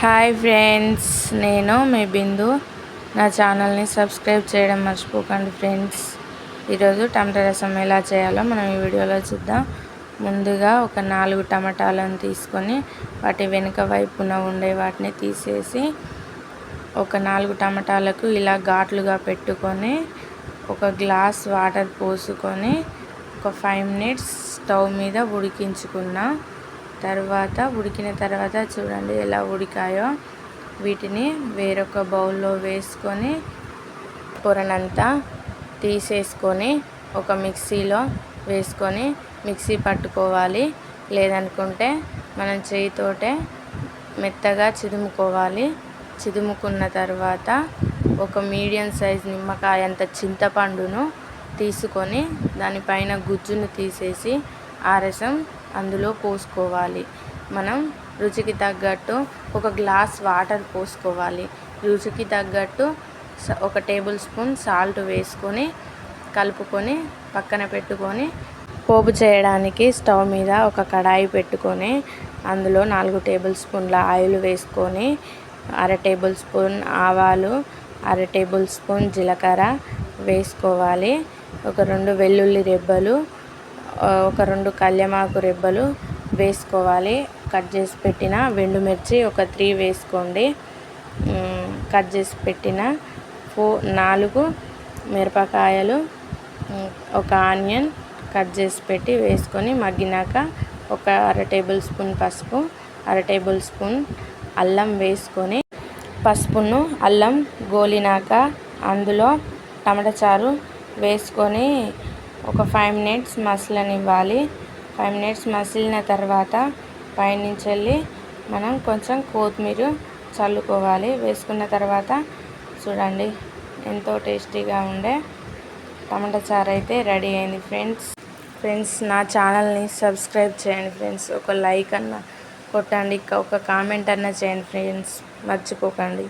Hi friends, నేను మీ బిందు. నా ఛానల్ని సబ్స్క్రైబ్ చేయడం మర్చిపోకండి ఫ్రెండ్స్. ఈరోజు టమాటా రసం ఎలా చేయాలో మనం ఈ వీడియోలో చూద్దాం. ముందుగా ఒక 4 టమాటాలను తీసుకొని వాటి వెనుక వైపున ఉండే వాటిని తీసేసి ఒక 4 టమాటాలకు ఇలా ఘాట్లుగా పెట్టుకొని ఒక గ్లాస్ వాటర్ పోసుకొని ఒక 5 మినిట్స్ స్టవ్ మీద ఉడికించుకున్న తర్వాత ఉడికిన తర్వాత చూడండి ఎలా ఉడికాయో. వీటిని వేరొక బౌల్లో వేసుకొని పొరనంతా తీసేసుకొని ఒక మిక్సీలో వేసుకొని మిక్సీ పట్టుకోవాలి. లేదనుకుంటే మనం చేయితోటే మెత్తగా చిదుముకోవాలి. చిదుముకున్న తర్వాత ఒక మీడియం సైజ్ నిమ్మకాయ అంత చింతపండును తీసుకొని దానిపైన గుజ్జును తీసేసి ఆ రసం అందులో పోసుకోవాలి. మనం రుచికి తగ్గట్టు ఒక గ్లాస్ వాటర్ పోసుకోవాలి. రుచికి తగ్గట్టు ఒక టేబుల్ స్పూన్ సాల్ట్ వేసుకొని కలుపుకొని పక్కన పెట్టుకొని పోపు చేయడానికి స్టవ్ మీద ఒక కడాయి పెట్టుకొని అందులో 4 టేబుల్ స్పూన్ల ఆయిల్ వేసుకొని 1/2 టేబుల్ స్పూన్ ఆవాలు, 1/2 టేబుల్ స్పూన్ జీలకర్ర వేసుకోవాలి. ఒక 2 వెల్లుల్లి రెబ్బలు, ఒక 2 కళ్యమాకు రెబ్బలు వేసుకోవాలి. కట్ చేసి పెట్టిన ఎండుమిర్చి ఒక 3 వేసుకోండి. కట్ చేసి పెట్టిన 4 మిరపకాయలు, ఒక ఆనియన్ కట్ చేసి పెట్టి వేసుకొని మగ్గినాక ఒక 1/2 టేబుల్ స్పూన్ పసుపు, 1/2 టేబుల్ స్పూన్ అల్లం వేసుకొని పసుపును అల్లం గోలినాక అందులో టమాటా చారు వేసుకొని ఒక 5 మినిట్స్ మసలనివ్వాలి. 5 మినిట్స్ మసిలిన తర్వాత పైనుంచి వెళ్ళి మనం కొంచెం కొత్తిమీర చల్లుకోవాలి. వేసుకున్న తర్వాత చూడండి ఎంతో టేస్టీగా ఉండే టమాటా చారు అయితే రెడీ అయింది ఫ్రెండ్స్. నా ఛానల్ని సబ్స్క్రైబ్ చేయండి ఫ్రెండ్స్. ఒక లైక్ అన్న కొట్టండి, ఒక కామెంట్ అన్న చేయండి ఫ్రెండ్స్, మర్చిపోకండి.